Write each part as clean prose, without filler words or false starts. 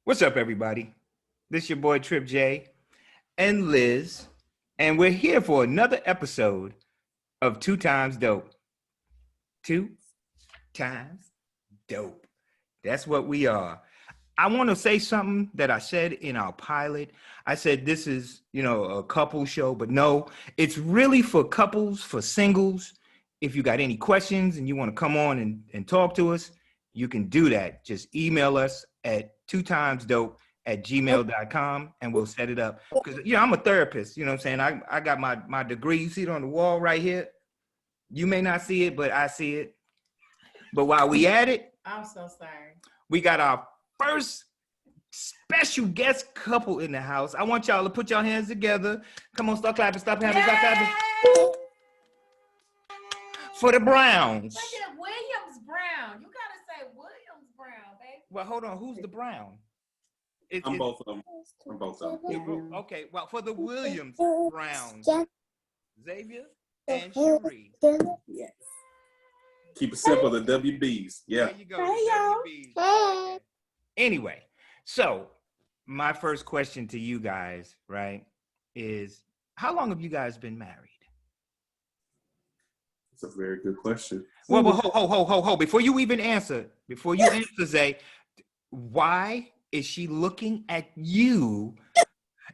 What's up, everybody? This is your boy Trip J and Liz, and we're here for another episode of Two Times Dope. Two Times Dope. That's what we are. I want to say something that I said in our pilot. I said this is, a couple show, but no, it's really for couples, for singles. If you got any questions and you want to come on and talk to us, you can do that. Just email us at TwoTymesDope@gmail.com and we'll set it up. Because, I'm a therapist, you know what I'm saying? I got my degree. You see it on the wall right here? You may not see it, but I see it. But while we at it, I'm so sorry. We got our first special guest couple in the house. I want y'all to put your hands together. Come on, start clapping, stop clapping, stop clapping. For the Browns. Look at Williams-Brown. You gotta say Williams-Brown, baby. Well, hold on. Who's the Brown? I'm both of them. Okay, well, for the Williams-Browns, Xavier and Sheree. Yes. Keep it simple, the WBs. Yeah. There you go. Hey, y'all. Okay. Anyway, so my first question to you guys, right, is how long have you guys been married? It's a very good question. Well, ho. Before you even answer, Zay, why is she looking at you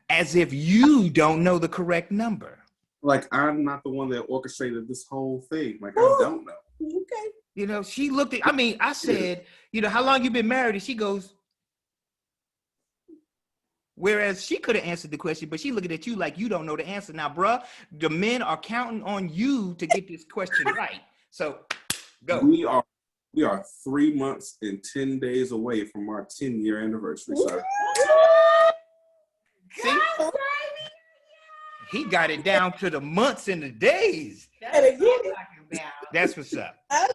as if you don't know the correct number? Like, I'm not the one that orchestrated this whole thing. Like, I don't know. Okay. She looked at, I said, how long you been married? And she goes, whereas she could have answered the question, but she looking at you like you don't know the answer. Now, bruh, the men are counting on you to get this question right. So, go. We are 3 months and 10 days away from our 10-year anniversary, sir. See? He got it down to the months and the days. That's what's up. Okay.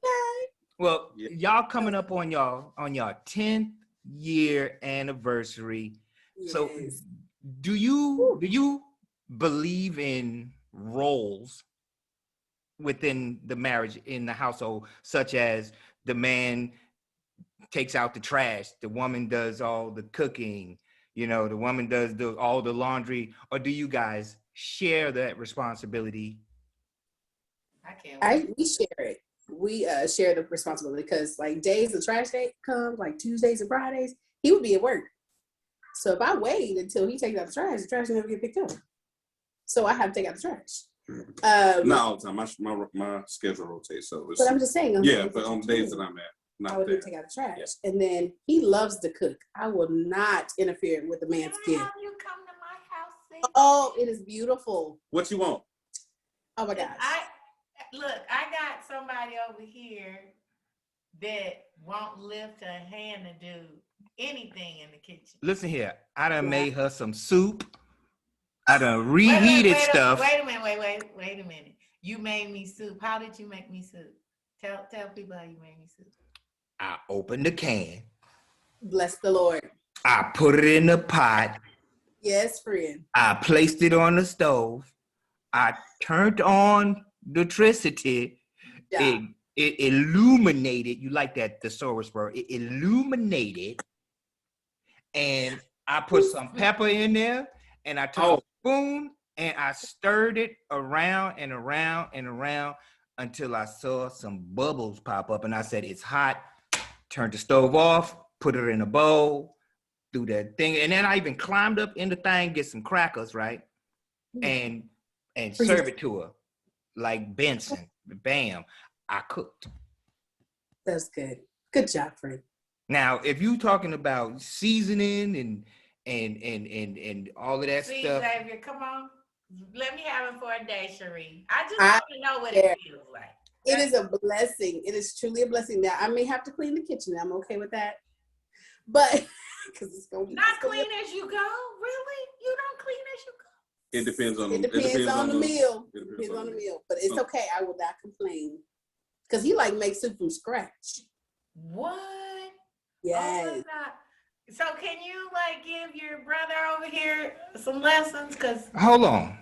Well, y'all coming up on y'all 10th year anniversary. Yes. So do you believe in roles within the marriage in the household, such as the man takes out the trash, the woman does all the cooking, the woman does all the laundry, or do you guys share that responsibility? We share it. We share the responsibility because like days the trash day comes, like Tuesdays and Fridays, he would be at work. So if I wait until he takes out the trash never get picked up. So I have to take out the trash. Not all the time. My schedule rotates. So but I'm just saying. But on days that I'm at, I would take out the trash. Yeah. And then he loves to cook. I will not interfere with the man's kid. You come to my house. Oh, it is beautiful. What you want? Oh my gosh. I got somebody over here that won't lift her hand to do anything in the kitchen. Listen here, I done made her some soup. I done reheated stuff. Wait a minute. You made me soup. How did you make me soup? Tell people how you made me soup. I opened the can. Bless the Lord. I put it in the pot. Yes, friend. I placed it on the stove. I turned on the electricity. Yeah. It illuminated. You like that thesaurus word? It illuminated. And I put some pepper in there, and I took a spoon, and I stirred it around and around and around until I saw some bubbles pop up. And I said, it's hot. Turned the stove off, put it in a bowl, do that thing. And then I even climbed up in the thing, get some crackers, right? And serve it to her like Benson. Bam. I cooked. That's good. Good job, friend. Now, if you talking about seasoning and all of that stuff. Xavier, come on. Let me have it for a day, Sheree. I just want to know what it feels like. It is a blessing. It is truly a blessing. Now, I may have to clean the kitchen. I'm okay with that. But, because it's going to be. Not clean as you go? Really? You don't clean as you go? It depends on the meal. It depends on the meal. But it's okay. I will not complain. Because he makes soup from scratch. What? Yes. Oh, so can you give your brother over here some lessons? Hold on.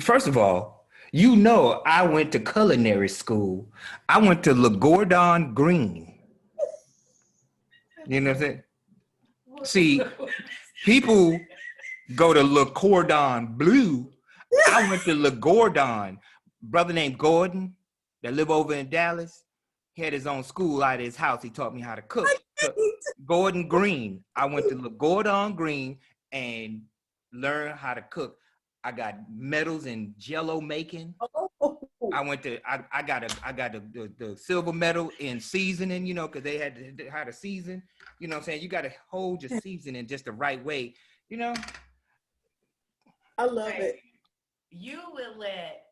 First of all, I went to culinary school. I went to Le Gordon Green. You know what I'm saying? See, people go to Le Cordon Bleu. I went to Le Gordon. Brother named Gordon that live over in Dallas. He had his own school out of his house. He taught me how to cook. So, Gordon Green. I went to Le Gordon Green and learned how to cook. I got medals in Jello making. I went to I got the silver medal in seasoning, you know, because they had how to season. You know what I'm saying? You got to hold your seasoning just the right way, you know. I love it. You would let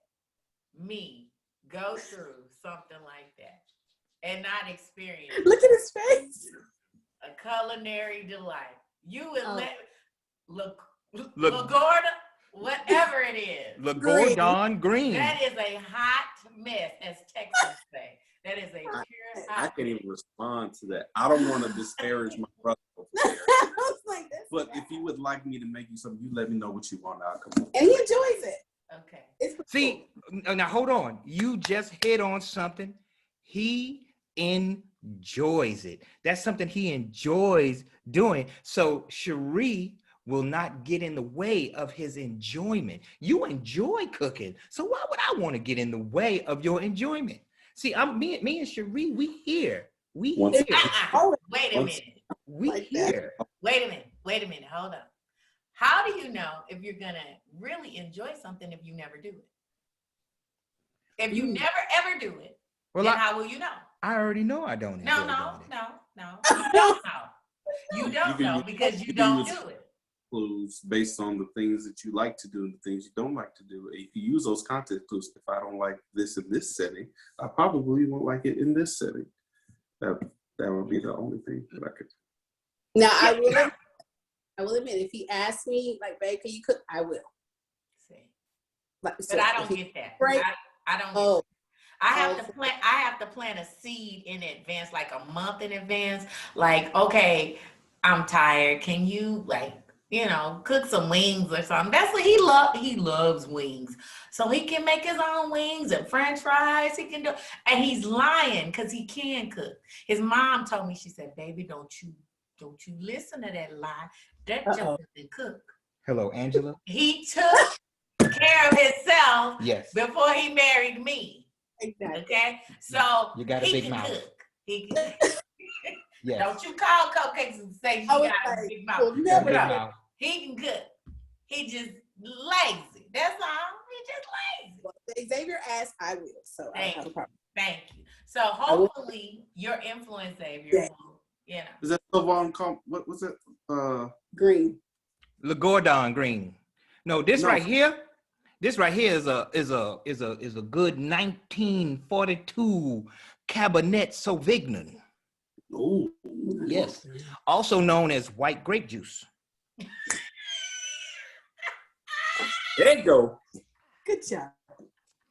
me go through something like that and not experience. Look at his face. A culinary delight. You would let Look, whatever it is. Le Gordon Green. That is a hot mess, as Texans say. That is a pure hot I can't even respond to that. I don't want to disparage my brother over there. I was like, But if you would like me to make you something, you let me know what you want. I'll come over. and he enjoys it. Okay. See, now hold on. You just hit on something. He enjoys it. That's something he enjoys doing. So Sheree will not get in the way of his enjoyment. You enjoy cooking. So why would I want to get in the way of your enjoyment? See, me and Sheree, we here. We here. Wait a minute. We Like here. Wait a minute. Hold on. How do you know if you're gonna really enjoy something if you never do it? If you never ever do it, Well, then how will you know? I already know I don't enjoy No. You don't know. You don't know because you don't do it. Clues based on the things that you like to do and the things you don't like to do. If you use those content clues, if I don't like this in this setting, I probably won't like it in this setting. That would be the only thing that I could. Now I will admit, if he asks me, like, babe, can you cook? I will. See. Like, But I don't get that. Right. I don't. Oh. I have to plant a seed in advance, like a month in advance. Like, okay, I'm tired. Can you, like, cook some wings or something? That's what he loves. He loves wings, so he can make his own wings and French fries. He can do, and he's lying because he can cook. His mom told me, she said, "Baby, don't you listen to that lie. That just doesn't cook." Hello, Angela. He took care of himself before he married me. Exactly. Okay, so you got a big mouth. Cook. He can. Yes. Don't you call cupcakes and say you got a big mouth. Well, He can cook. He just lazy. That's all. He just lazy. Well, if Xavier asked, I will. So I don't have a problem. Thank you. So hopefully your influence, Xavier, will, Is that what was it? Green. Le Gordon Green. No, this right here is a good 1942 Cabernet Sauvignon. Oh, yes, also known as white grape juice. There you go. Good job.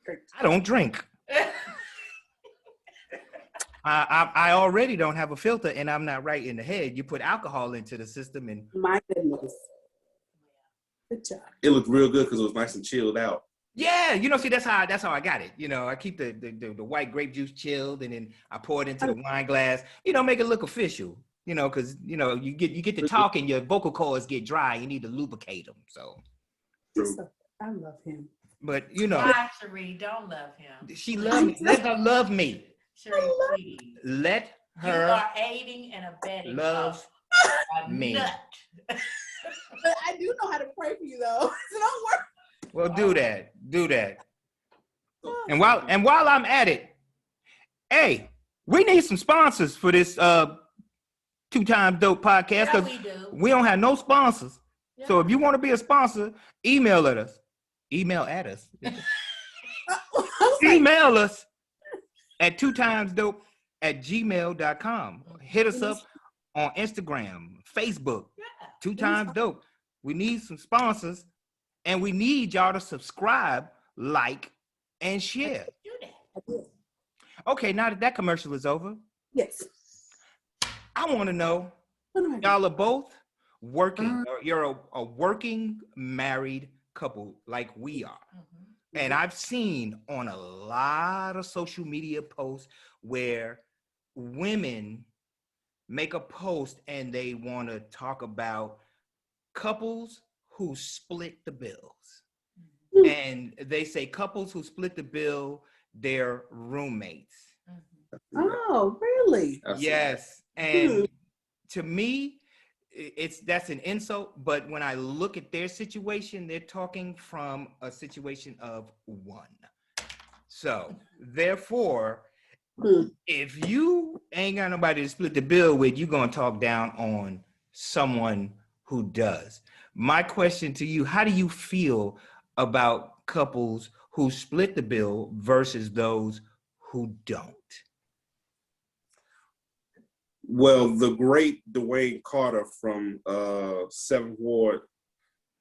Great. I don't drink. I already don't have a filter, and I'm not right in the head. You put alcohol into the system, and My goodness. Good job. It looked real good because it was nice and chilled out. yeah, see, that's how I got it. I keep the white grape juice chilled, and then I pour it into the wine glass. Make it look official. Because you get to talk and your vocal cords get dry. You need to lubricate them. So I love him. But why, Sheree? Don't love him. She loves me. Let her love me. Sheree, please. Let her. You are aiding and abetting love me. Nut. But I do know how to pray for you, though. So don't worry. Well, do that. And while I'm at it, hey, we need some sponsors for this Two Times Dope podcast because we don't have no sponsors. Yeah. So if you want to be a sponsor, email at us. Email us at TwoTymesDope@gmail.com. Hit us up on Instagram, Facebook, Two Times Dope. We need some sponsors, and we need y'all to subscribe, like, and share. Okay, now that commercial is over, yes, I want to know, y'all are both working, or you're a working married couple like we are. Mm-hmm. And I've seen on a lot of social media posts where women make a post and they want to talk about couples who split the bills. And they say couples who split the bill, they're roommates. Oh, really? Yes. And to me, that's an insult. But when I look at their situation, they're talking from a situation of one. So therefore, if you ain't got nobody to split the bill with, you're gonna talk down on someone who does. My question to you, how do you feel about couples who split the bill versus those who don't? Well, the great Dwayne Carter from 7th Ward,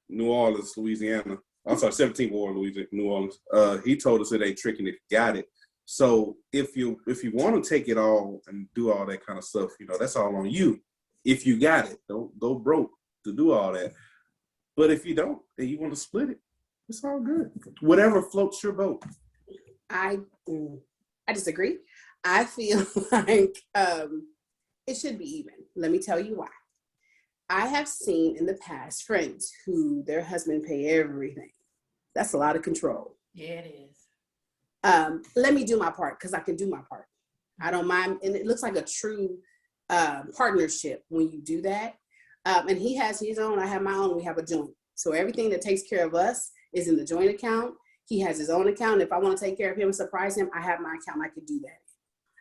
New Orleans, Louisiana. I'm sorry, 17th Ward, Louisiana, New Orleans. He told us it ain't tricking if you got it. So if you want to take it all and do all that kind of stuff, that's all on you. If you got it, don't go broke to do all that. But if you don't and you want to split it, it's all good. Whatever floats your boat. I disagree. I feel like it should be even. Let me tell you why. I have seen in the past friends who their husband pay everything. That's a lot of control. Yeah, it is. Let me do my part because I can do my part. I don't mind. And it looks like a true partnership when you do that. And he has his own, I have my own, we have a joint. So everything that takes care of us is in the joint account. He has his own account. If I want to take care of him and surprise him, I have my account. I could do that.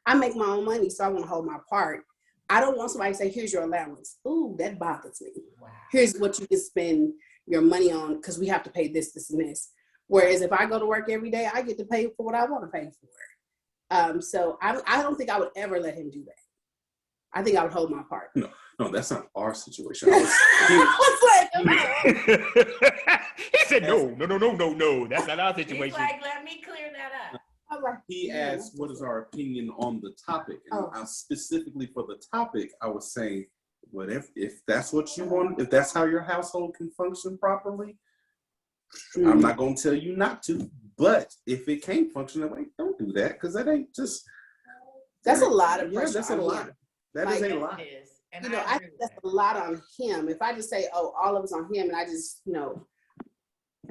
I make my own money, so I want to hold my part. I don't want somebody to say, here's your allowance. Ooh, that bothers me. Wow. Here's what you can spend your money on because we have to pay this, this, and this. Whereas if I go to work every day, I get to pay for what I want to pay for. So I don't think I would ever let him do that. I think I would hold my part. No, that's not our situation. He said, no, that's not our situation. He's like, let me clear that up. He asked, what is our opinion on the topic? And specifically for the topic, I was saying, what if that's what you want, if that's how your household can function properly, I'm not going to tell you not to. But if it can't function that way, don't do that because that ain't just. That's a lot of pressure. Yeah, that's a lot. That is a lot. And I think that's a lot on him. If I just say, oh, all of it's on him, and I just,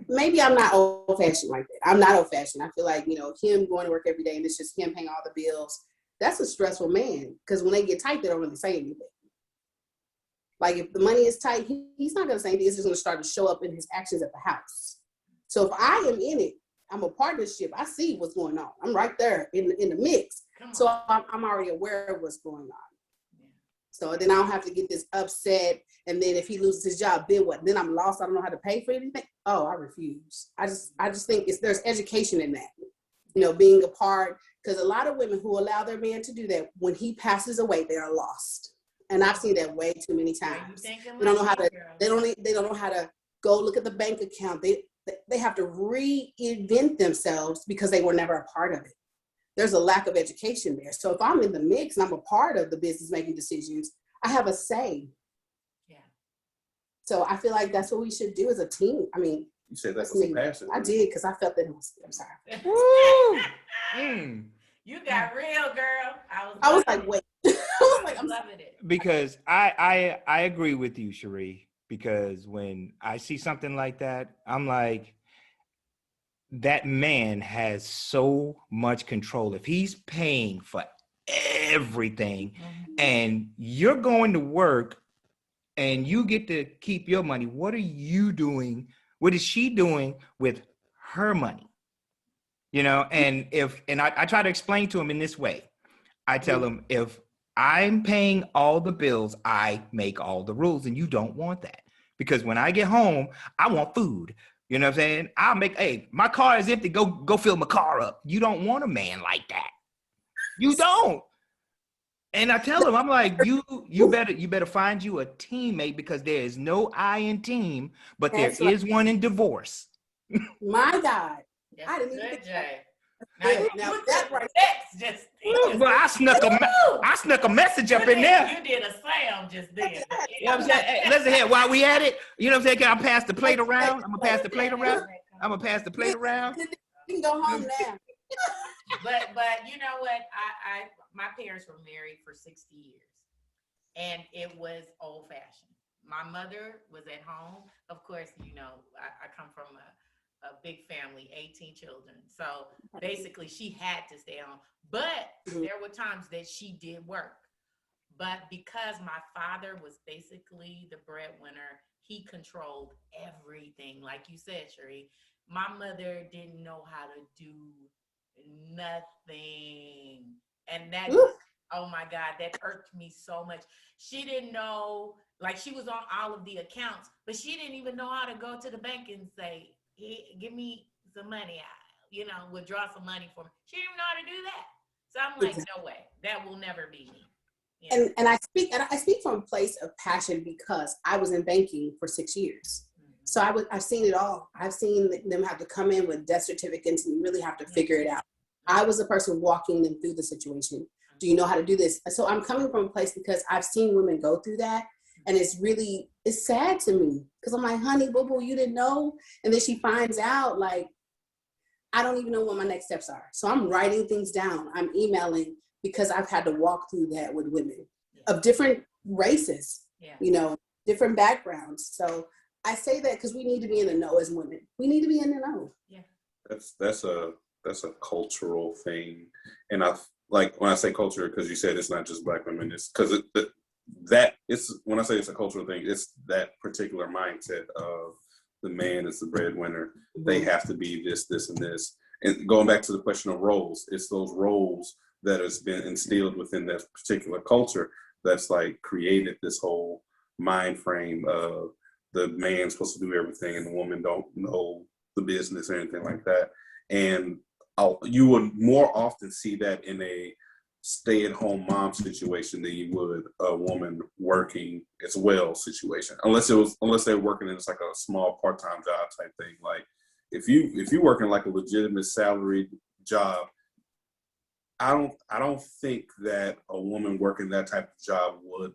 maybe I'm not old-fashioned like that. I'm not old-fashioned. I feel like, him going to work every day and it's just him paying all the bills. That's a stressful man because when they get tight, they don't really say anything. Like if the money is tight, he's not going to say anything. It's just going to start to show up in his actions at the house. So if I am in it, I'm a partnership. I see what's going on. I'm right there in the mix. So I'm already aware of what's going on. So then I don't have to get this upset. And then if he loses his job, then what? Then I'm lost. I don't know how to pay for anything. Oh, I refuse. I just think there's education in that, being a part. Because a lot of women who allow their man to do that, when he passes away, they are lost. And I've seen that way too many times. They don't know how to. They don't know how to go look at the bank account. They have to reinvent themselves because they were never a part of it. There's a lack of education there. So if I'm in the mix and I'm a part of the business making decisions, I have a say. Yeah. So I feel like that's what we should do as a team. I mean, you said that with passion. I did because I felt that it was. I'm sorry. You got real, girl. I was like, wait. I'm loving it. Because I agree with you, Sheree. Because when I see something like that, I'm like, that man has so much control. If he's paying for everything and you're going to work and you get to keep your money, what are you doing? What is she doing with her money? And I try to explain to him in this way. I tell him, if I'm paying all the bills, I make all the rules, and you don't want that. Because when I get home, I want food. You know what I'm saying? My car is empty. Go fill my car up. You don't want a man like that. You don't. And I tell him, I'm like, you better find you a teammate because there is no I in team, but there is one in divorce. My God. Yes, I didn't even think Jay. Now that right just well, I snuck a message up in there. You did a slam just then. You know what I'm saying? Hey, listen here, while we at it, you know what I'm saying? Can I pass the plate around? I'm gonna pass the plate around. You can go home now. But you know what? My parents were married for 60 years. and it was old fashioned. My mother was at home. Of course, you know, I come from a big family, 18 children. So basically she had to stay home. But there were times that she did work. But because my father was basically the breadwinner, he controlled everything. Like you said, Sheree, my mother didn't know how to do nothing. And that, oh my God, that irked me so much. She didn't know, like she was on all of the accounts, but she didn't even know how to go to the bank and say, hey, give me some money, you know, withdraw some money for me. She didn't even know how to do that. So I'm like, no way, that will never be me. You know? And I speak from a place of passion because I was in banking for 6 years. So I've seen it all. I've seen them have to come in with death certificates and really have to figure it out. I was the person walking them through the situation. Do you know how to do this? So I'm coming from a place because I've seen women go through that. And it's sad to me because I'm like, honey, boo boo, you didn't know. And then she finds out, like, I don't even know what my next steps are. So I'm writing things down. I'm emailing because I've had to walk through that with women of different races, you know, different backgrounds. So I say that because we need to be in the know as women. We need to be in the know. Yeah. That's a cultural thing. And like when I say culture, because you said it's not just Black women, it's because when I say it's a cultural thing, it's that particular mindset of the man is the breadwinner. They have to be this, this, and this. And going back to the question of roles, it's those roles that has been instilled within that particular culture that's like created this whole mind frame of the man's supposed to do everything and the woman don't know the business or anything like that. And you would more often see that in a stay-at-home mom situation than you would a woman working as well situation. Unless they're working in like a small part-time job type thing. Like if you working like a legitimate salaried job, I don't think that a woman working that type of job would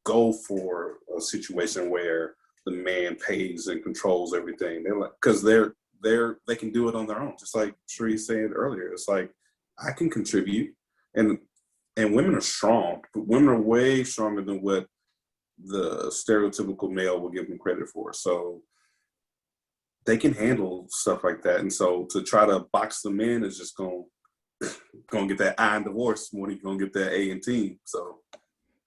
go for a situation where the man pays and controls everything. They're like, because they can do it on their own. Just like Sheree said earlier, it's like I can contribute, and women are strong. But women are way stronger than what the stereotypical male will give them credit for. So they can handle stuff like that. And so to try to box them in is just gonna get that I in divorce more than you're gonna get that A in team. So.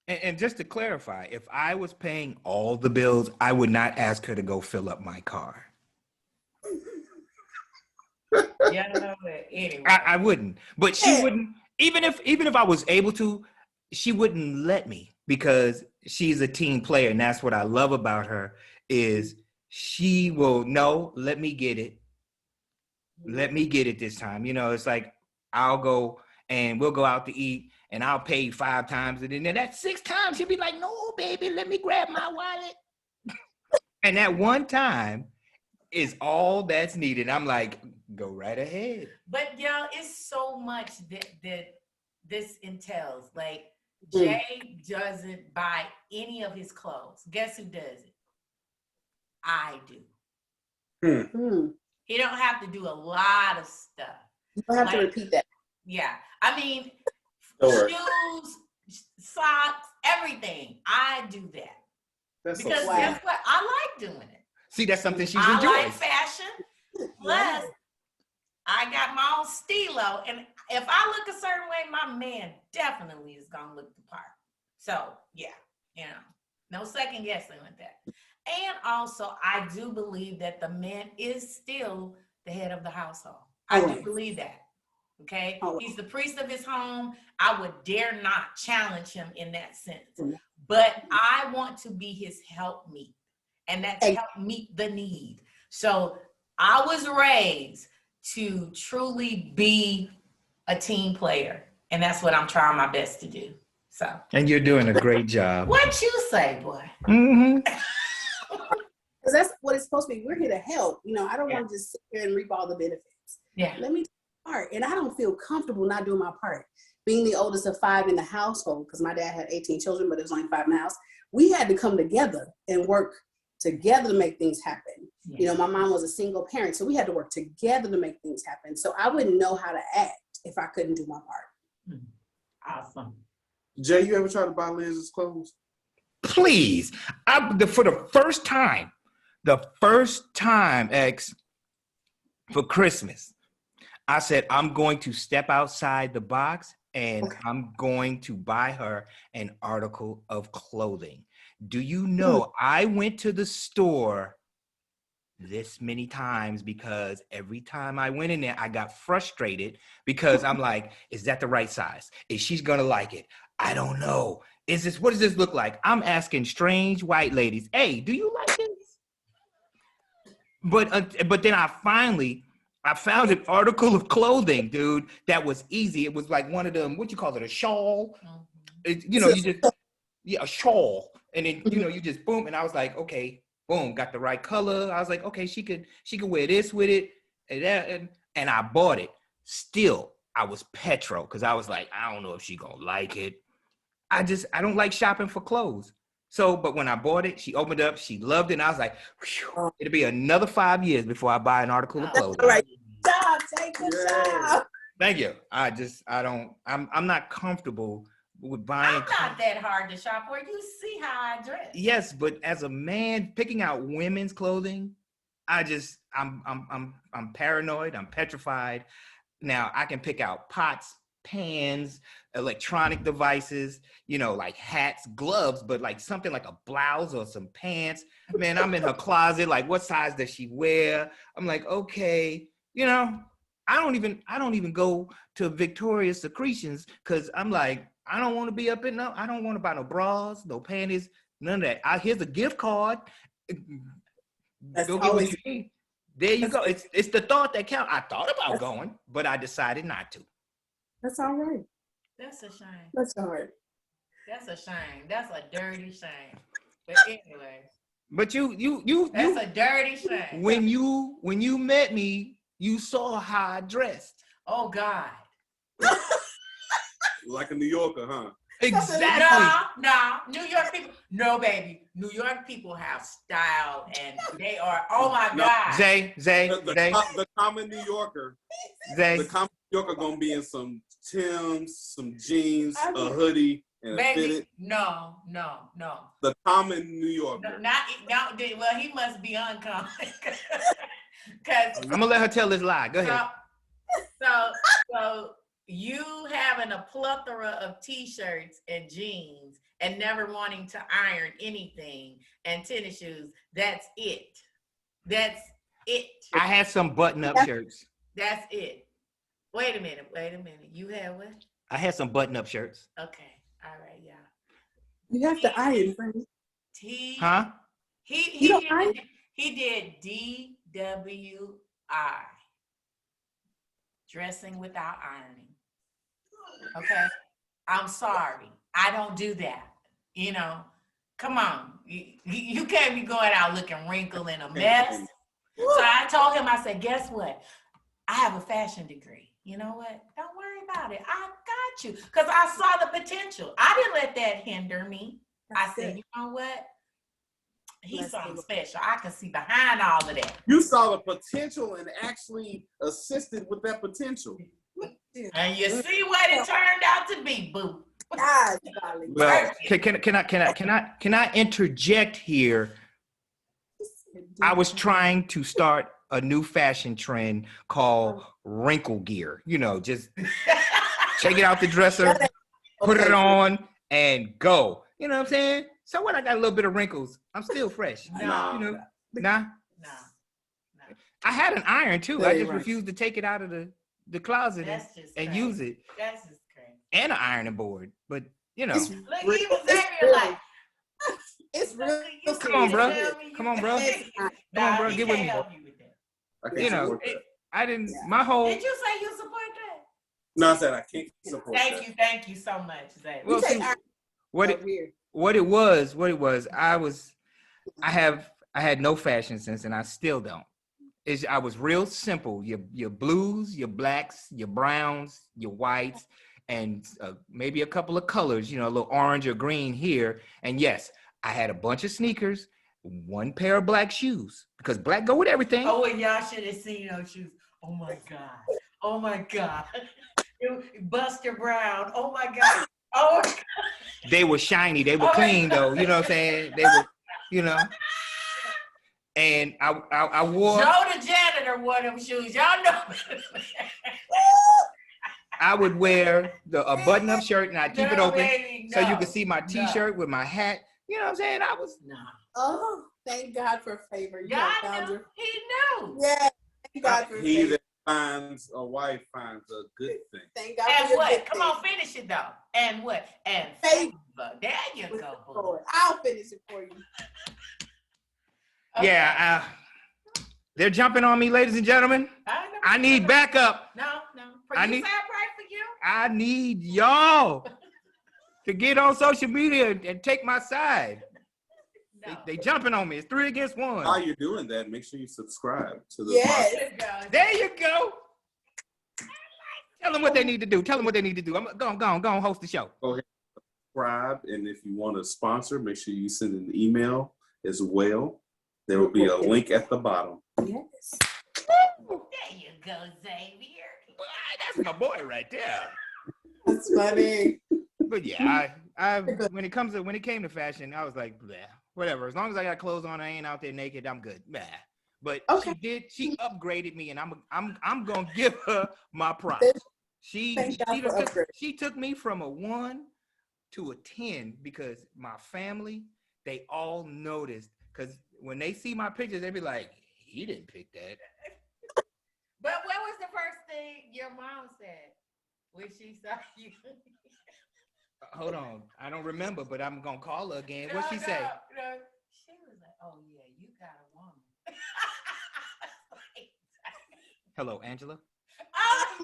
And just to clarify, if I was paying all the bills, I would not ask her to go fill up my car. Yeah, anyway. I wouldn't. But she wouldn't, even if I was able to, she wouldn't let me because she's a team player. And that's what I love about her is she will, no, let me get it. Let me get it this time. You know, it's like I'll go and we'll go out to eat and I'll pay 5 times. And then that 6 times, she'll be like, no, baby, let me grab my wallet. And that one time is all that's needed. I'm like, go right ahead. But y'all, it's so much that this entails. Like, Jay doesn't buy any of his clothes. Guess who does it? I do. He don't have to do a lot of stuff. You don't have to repeat that. Yeah. I mean, shoes, socks, everything. I do that. Because guess what? I like doing it. See, that's something she's enjoying. I like fashion. Plus, I got my own stilo. And if I look a certain way, my man definitely is going to look the part. So, yeah, you know, no second guessing with that. And also, I do believe that the man is still the head of the household. I do believe that. Okay? He's the priest of his home. I would dare not challenge him in that sense. But I want to be his helpmeet. And that's help meet the need. So I was raised to truly be a team player. And that's what I'm trying my best to do. So. And you're doing a great job. What you say, boy? Mm-hmm. Because that's what it's supposed to be. We're here to help. You know, I don't want to just sit here and reap all the benefits. Yeah. Let me do my part. And I don't feel comfortable not doing my part. Being the oldest of 5 in the household, because my dad had 18 children, but there was only 5 in the house. We had to come together and work together to make things happen. Yeah. You know, my mom was a single parent, so we had to work together to make things happen. So I wouldn't know how to act if I couldn't do my part. Awesome. Jay, you ever try to buy Liz's clothes? Please. For the first time, X, for Christmas, I said, I'm going to step outside the box and I'm going to buy her an article of clothing. Do you know, I went to the store this many times because every time I went in there, I got frustrated because I'm like, is that the right size? Is she gonna like it? I don't know. What does this look like? I'm asking strange white ladies, hey, do you like this? But then I found an article of clothing, dude, that was easy. It was like one of them, what you call it, a shawl? A shawl. And then, you just boom. And I was like, okay, boom, got the right color. I was like, okay, she could wear this with it. And I bought it. Still, I was petro because I was like, I don't know if she gonna like it. I don't like shopping for clothes. So, but when I bought it, she opened up, she loved it, and I was like, it'll be another 5 years before I buy an article of clothing. All right. Good job. Thank you. I'm not comfortable with buying. I'm not that hard to shop for. You see how I dress. Yes, but as a man picking out women's clothing, I'm paranoid, I'm petrified. Now I can pick out pots, pans, electronic devices, like hats, gloves, but like something like a blouse or some pants, man, I'm in her closet. Like, what size does she wear? I'm like, okay, I don't even go to Victoria's Secretions because I'm like, I don't want to be up in I don't want to buy no bras, no panties, none of that. Here's a gift card. Go get what you need. There you go. It's the thought that counts. I thought about going, but I decided not to. That's all right. That's a shame. That's all right. That's a shame. That's a dirty shame. But anyway. But that's a dirty shame. When you met me, you saw how I dressed. Oh God. Like a New Yorker, huh? Exactly. No, New York people. No, baby. New York people have style, and they are. Oh my God. Zay. The common New Yorker. Zay. The common New Yorker gonna be in some Timbs, some jeans, a hoodie, and baby, a fitted. No. The common New Yorker. Not. Well, he must be uncommon. Cause I'm gonna let her tell this lie. Go ahead. So you having a plethora of t-shirts and jeans and never wanting to iron anything and tennis shoes, that's it. I had some button-up shirts. That's it. Wait a minute. You had what? I had some button-up shirts. Okay. All right, yeah. You have to iron, friend. Huh? He did DWI. Dressing without ironing. Okay, I'm sorry. I don't do that. Come on. You can't be going out looking wrinkled and a mess. So I told him, I said, guess what? I have a fashion degree. You know what? Don't worry about it. I got you. Because I saw the potential. I didn't let that hinder me. I said, you know what? He's something special. I can see behind all of that. You saw the potential and actually assisted with that potential. And you see what it turned out to be, boo. Well, can I interject here? I was trying to start a new fashion trend called wrinkle gear. Just take it out the dresser, put it on, and go. You know what I'm saying? So what? I got a little bit of wrinkles. I'm still fresh. No. Nah. No. I had an iron too. I just refused to take it out of the closet and use it. That's just crazy. And an ironing board, but Look, he was Xavier like. It's real. Come on, bro. Come on, bro. Get with me. I didn't. My whole. Did you say you support that? No, I said I can't support that. Thank you so much, Xavier. Well, see, what it was, I had no fashion sense, and I still don't. I was real simple. Your blues, your blacks, your browns, your whites, and maybe a couple of colors. A little orange or green here. And yes, I had a bunch of sneakers, one pair of black shoes because black go with everything. Oh, and y'all should have seen those shoes. Oh my God. Buster Brown. Oh my God. Oh, They were shiny. They were clean though. You know what I'm saying? They were, you know. And I wore. Joe the janitor wore them shoes. Y'all know. I would wear a button-up shirt and I keep it open baby, so you could see my T-shirt with my hat. You know what I'm saying? I was. No. Oh, thank God for favor. You God found knew. your... He knew. Yeah, thank God for He favor. that finds a wife finds a good thing. Thank God And for your what? good Come thing. on, finish it though. And what? And Favor. There you With go. the Lord. I'll finish it for you. Okay. Yeah, they're jumping on me, ladies and gentlemen. I need backup. No. I need- I pray for you. I need y'all to get on social media and take my side. No. They jumping on me. It's 3 against 1. While you're doing that, make sure you subscribe to the Yes. podcast. There you go. Tell them what they need to do. Tell them what they need to do. I'm go on, host the show. Subscribe, and if you want to sponsor, make sure you send an email as well. There will be a link at the bottom. Yes. There you go, Xavier. Boy, that's my boy right there. That's funny. But yeah, I when it came to fashion, I was like, bleh, whatever. As long as I got clothes on, I ain't out there naked, I'm good. Bleh. But Okay. she upgraded me, and I'm gonna give her my props. She took me from a 1 to a 10 because my family, they all noticed. Because when they see my pictures, they be like, he didn't pick that. But what was the first thing your mom said when she saw you? Hold on, I don't remember, but I'm gonna call her again. What'd she say? No. She was like, "Oh yeah, you got a woman." Hello, Angela. Oh,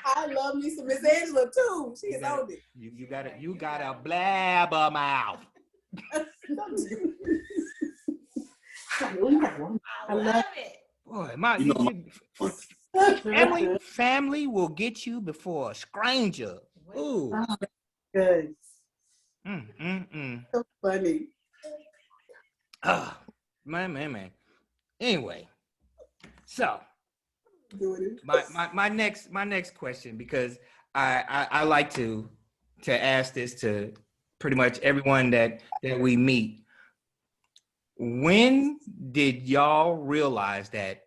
I love me some Miss Angela too. She is on it. You got a blabber mouth. I love it. Boy, family will get you before a stranger. Ooh. Oh, good. So funny. Man. Anyway, so my next question, because I like to ask this to pretty much everyone that we meet. When did y'all realize that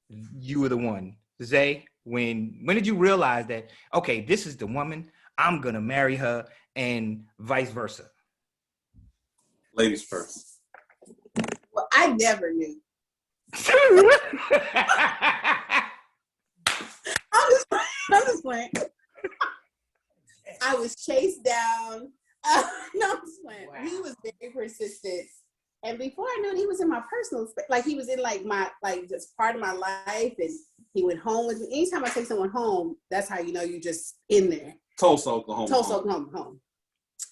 you were the one? Zay, when did you realize that, okay, this is the woman, I'm gonna marry her, and vice versa? Ladies first. Well, I never knew. I'm just playing. I was chased down. No, I'm just playing. Wow. He was very persistent. And before I knew it, he was in my personal space. Like, he was in just part of my life. And he went home with me. Anytime I take someone home, that's how you know you just in there. Tulsa, Oklahoma. Home.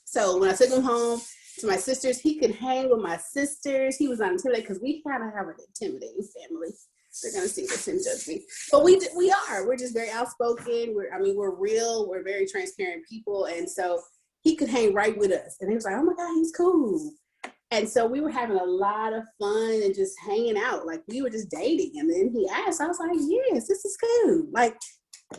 So when I took him home to my sisters, he could hang with my sisters. He was not intimidated because we kind of have an intimidating family. They're gonna see this and judge me, but we are. We're just very outspoken. We're real. We're very transparent people, and so he could hang right with us. And he was like, "Oh my God, he's cool." And so we were having a lot of fun and just hanging out. Like, we were just dating. And then he asked, I was like, yes, this is cool. Like,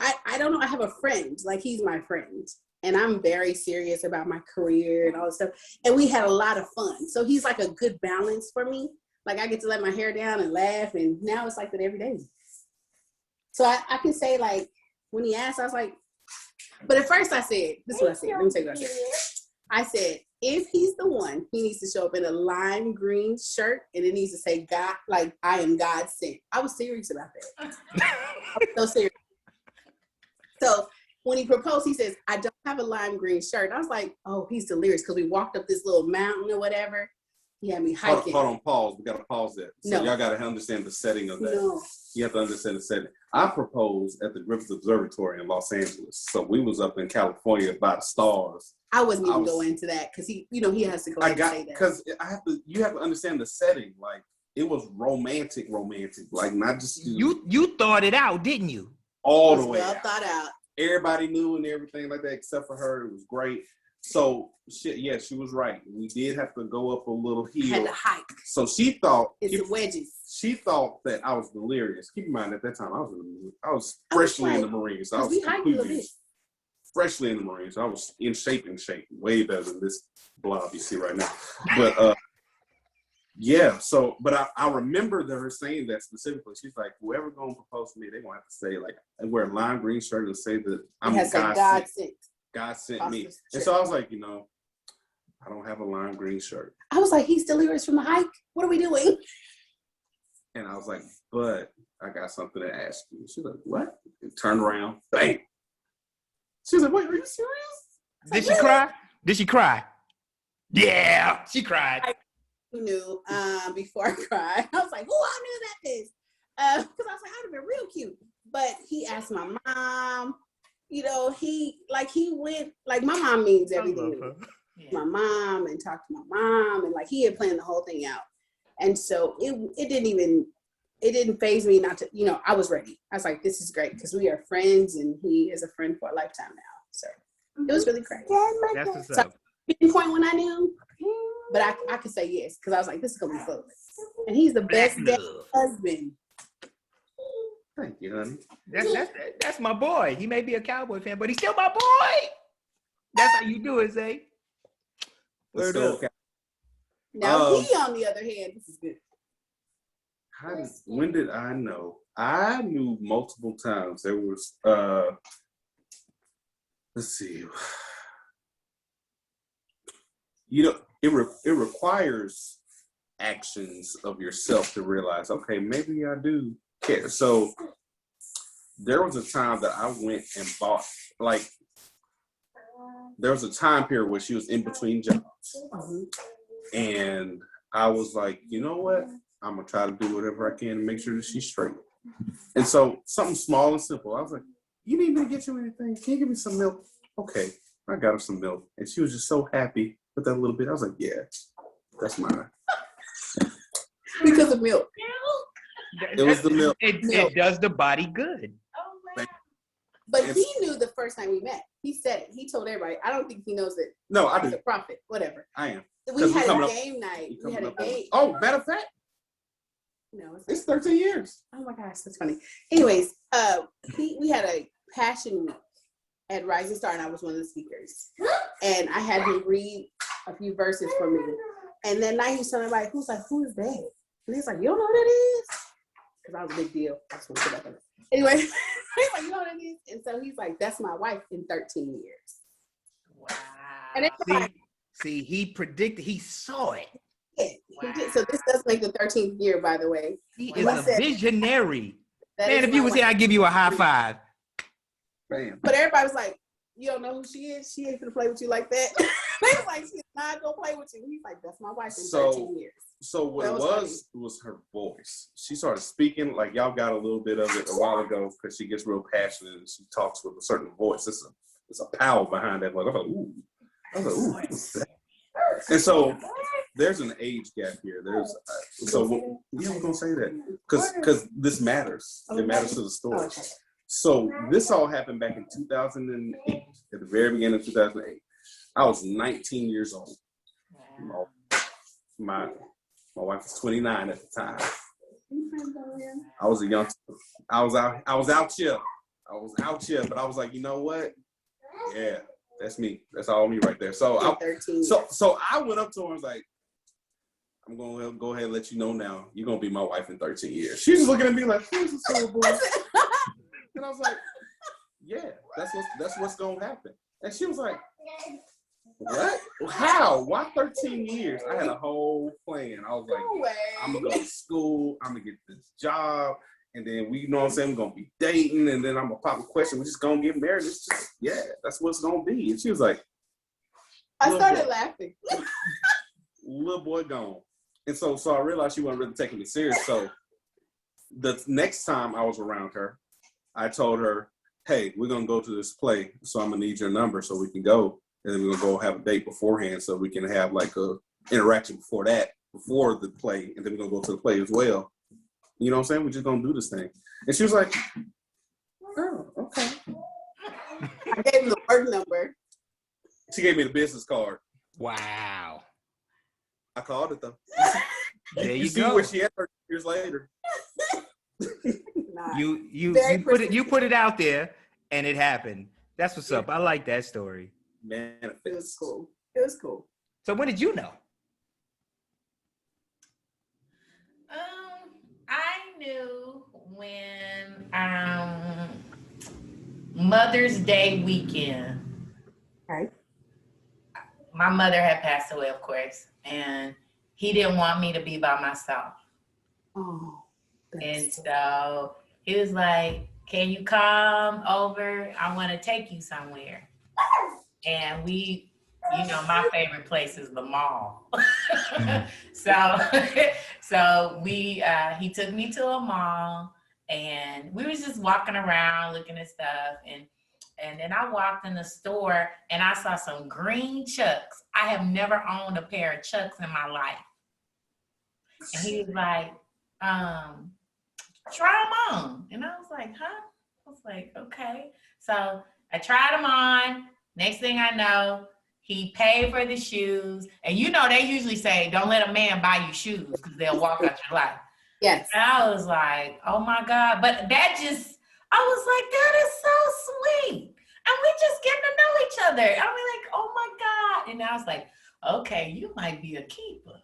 I don't know. I have a friend. Like, he's my friend. And I'm very serious about my career and all this stuff. And we had a lot of fun. So he's like a good balance for me. Like, I get to let my hair down and laugh. And now it's like that every day. So I can say, like, when he asked, I was like, but at first I said, this is what I said. Let me tell you what I said. I said, if he's the one, he needs to show up in a lime green shirt, and it needs to say God, like, I am God sent. I was serious about that. I was so serious. So when he proposed, he says, I don't have a lime green shirt. I was like, oh, he's delirious, because we walked up this little mountain or whatever. He had me hiking. Hold on, pause. We got to pause that. So y'all got to understand the setting of that. No. You have to understand the setting. I proposed at the Griffith Observatory in Los Angeles. So we was up in California by the stars. I wasn't even going into that because he has to go and say that. Because you have to understand the setting. Like, it was romantic. Like, not just you thought it out, didn't you? All the way well thought out. Everybody knew and everything like that, except for her. It was great. So she was right. We did have to go up a little hill. Had to hike. So she thought it's wedges. She thought that I was delirious. Keep in mind, at that time I was freshly in the Marines. So I was we hiked a little bit. freshly in the Marines. I was in shape, way better than this blob you see right now. But yeah, so, but I remember her saying that specifically. She's like, whoever gonna propose to me, they gonna have to say, like, I wear a lime green shirt and say that I'm God sent me. And so I was like, I don't have a lime green shirt. I was like, he's delirious from a hike. What are we doing? And I was like, but I got something to ask you. She's like, what? And turned around, bang. She's like, wait, are you serious? Did she cry? Did she cry? Yeah, she cried. I knew before I cried. I was like, oh, I knew that this. Because I was like, I'd have been real cute. But he asked my mom, he went, like, my mom means everything to me. Yeah. My mom and talked to my mom, and like he had planned the whole thing out. And so it didn't faze me not to, I was ready. I was like, this is great because we are friends and he is a friend for a lifetime now. So it was really great. That's what's up. Pinpoint when I knew, but I could say yes because I was like, this is gonna be fun. And he's the best husband. Thank you, honey. That's my boy. He may be a Cowboy fan, but he's still my boy. That's how you do it, Zay. Now he, on the other hand, this is good. When did I know? I knew multiple times. There was, let's see. It requires actions of yourself to realize, okay, maybe I do care. So there was a time that I went and bought, like, there was a time period where she was in between jobs. Mm-hmm. And I was like, you know what? I'm going to try to do whatever I can to make sure that she's straight. And so something small and simple. I was like, you need me to get you anything? Can you give me some milk? Okay. I got her some milk. And she was just so happy with that little bit. I was like, yeah, that's mine. Because of milk. It was the milk. It does the body good. Oh, wow. But he knew the first time we met. He said it. He told everybody. I don't think he knows it. No, I do. He's a prophet. Whatever. I am. We had a game night. We had a game. Oh, matter of fact. No, it's 13 years. Oh my gosh, that's funny. Anyways, we had a passion week at Rising Star, and I was one of the speakers. And I had him read a few verses for me. And then night he was telling everybody, who is that? And he's like, you don't know what that is? Because I was a big deal. I just want to put that on. Anyway, he's like, you know what it is? And so he's like, that's my wife in 13 years. Wow. And see, he predicted, he saw it. Yeah, wow. He did. So this does make the 13th year, by the way. He is a visionary. Man, if you was here, I'd give you a high five. Bam. But everybody was like, you don't know who she is? She ain't gonna play with you like that. They was like, she's not gonna play with you. He's like, that's my wife in 13 years. So what it was her voice. She started speaking, like y'all got a little bit of it a while ago because she gets real passionate and she talks with a certain voice. It's a power behind that. Like, I was like, ooh. What's that? And so there's an age gap here. We're gonna say that because this matters. It matters to the story. So this all happened back in 2008, at the very beginning of 2008. I was 19 years old. My wife was 29 at the time. I was a youngster. I was out here, but I was like, you know what? Yeah, that's me. That's all me right there. So I went up to her and was like, I'm gonna go ahead and let you know now, you're gonna be my wife in 13 years. She was looking at me like, who's this little boy? And I was like, yeah, that's what's gonna happen. And she was like, what? How? Why 13 years? I had a whole plan. I was like, I'm gonna go to school, I'm gonna get this job, and then we, you know what I'm saying, we're gonna be dating, and then I'm gonna pop a question, we're just gonna get married. It's just, yeah, that's what's gonna be. And she was like, I started laughing. Little boy gone. And so I realized she wasn't really taking me serious. So the next time I was around her, I told her, hey, we're gonna go to this play, so I'm gonna need your number so we can go. And then we're gonna go have a date beforehand so we can have like a interaction before the play, and then we're gonna go to the play as well. You know what I'm saying? We're just gonna do this thing. And she was like, oh, okay. I gave him the work number. She gave me the business card. Wow. I called it though. There you see go. where she at 30 years later. You put it out there and it happened. That's what's up. I like that story. Manifest. It was cool. It was cool. So when did you know? I knew when Mother's Day weekend. Okay. My mother had passed away, of course, and he didn't want me to be by myself. Oh. And so he was like, can you come over? I want to take you somewhere. And we, my favorite place is the mall. So he took me to a mall and we was just walking around looking at stuff. And then I walked in the store and I saw some green Chucks. I have never owned a pair of Chucks in my life. And he was like, try them on. And I was like, huh? I was like, okay. So I tried them on. Next thing I know, he paid for the shoes. And they usually say, don't let a man buy you shoes because they'll walk out your life. Yes. And I was like, oh my God. But I was like, that is so sweet. And we just getting to know each other. I was like, oh my God. And I was like, okay, you might be a keeper.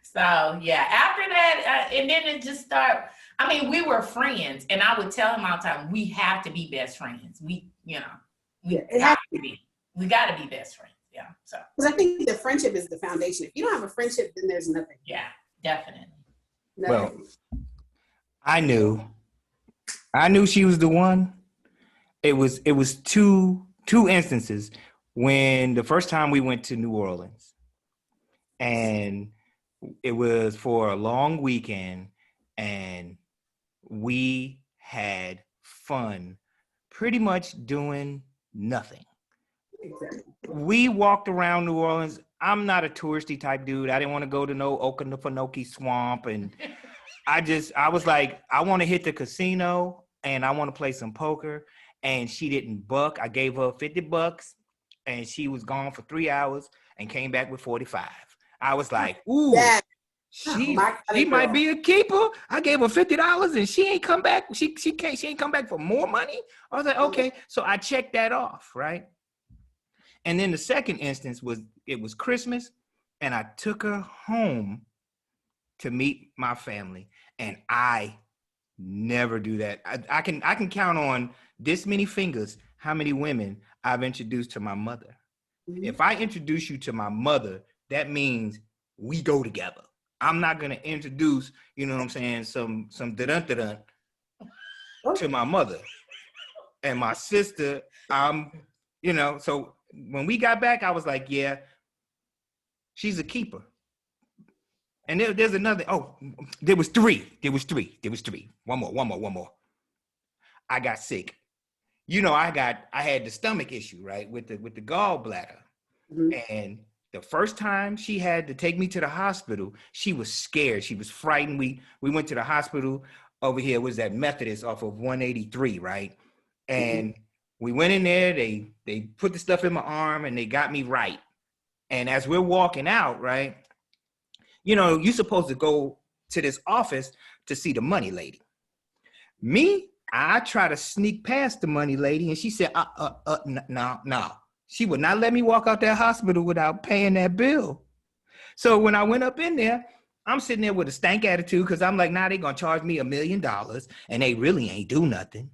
So yeah, after that, and then it just started. I mean, we were friends, and I would tell him all the time, we have to be best friends. We got to be best friends. Yeah. So because I think the friendship is the foundation. If you don't have a friendship, then there's nothing. Yeah, definitely. Nothing. Well, I knew she was the one. It was two instances when the first time we went to New Orleans, and it was for a long weekend, and we had fun pretty much doing nothing. Exactly. We walked around New Orleans. I'm not a touristy type dude. I didn't want to go to no Okefenokee Swamp. And I was like, I want to hit the casino and I want to play some poker. And she didn't buck. I gave her $50 and she was gone for 3 hours and came back with 45. I was like, ooh, yeah. she might be a keeper. I gave her $50 and she ain't come back. She ain't come back for more money. I was like, okay. So I checked that off, right? And then the second instance was Christmas, and I took her home to meet my family. And I never do that. I can count on this many fingers how many women I've introduced to my mother. Mm-hmm. If I introduce you to my mother, that means we go together. I'm not gonna introduce, some dun-dun-dun to my mother and my sister. So when we got back, I was like, yeah, she's a keeper. And there's another, there was three. One more. I got sick. I had the stomach issue, right? With the gallbladder. Mm-hmm. And the first time she had to take me to the hospital, she was scared. She was frightened. We went to the hospital over here. It was that Methodist off of 183, right? And mm-hmm. we went in there, they put the stuff in my arm and they got me right. And as we're walking out, right, you're supposed to go to this office to see the money lady. Me, I try to sneak past the money lady and she said, no. She would not let me walk out that hospital without paying that bill. So when I went up in there, I'm sitting there with a stank attitude because I'm like, they're going to charge me $1 million and they really ain't do nothing.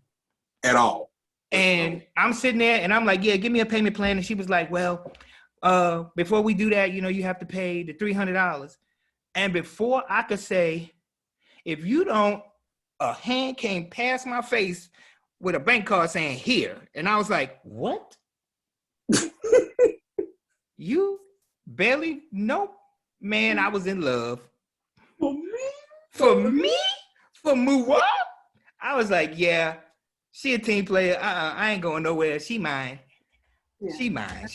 At all. And I'm sitting there and I'm like, yeah, give me a payment plan. And she was like, well, before we do that, you have to pay the $300. And before I could say, if you don't, a hand came past my face with a bank card saying here. And I was like, what? You barely? Nope. Man, I was in love. For me? For Muwa? I was like, yeah. She a team player. I ain't going nowhere. She mine. Yeah. She mine.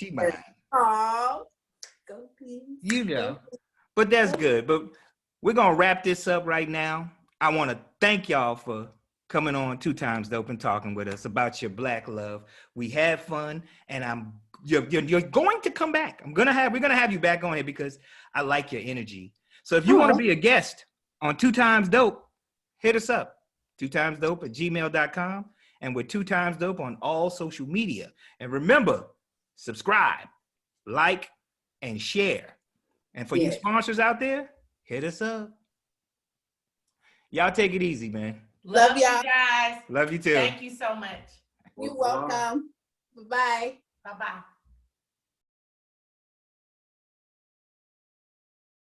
Oh, go please. But that's good. But we're going to wrap this up right now. I want to thank y'all for coming on 2TymesDope and talking with us about your Black love. We had fun, and you're going to come back. We're going to have you back on here because I like your energy. So if you want to be a guest on 2TymesDope, hit us up. 2TymesDope@gmail.com. and with 2TymesDope on all social media. And remember, subscribe, like, and share. And for you sponsors out there, hit us up. Y'all take it easy, man. Love y'all. You guys. Love you too. Thank you so much. You're welcome. Bye-bye. Bye-bye.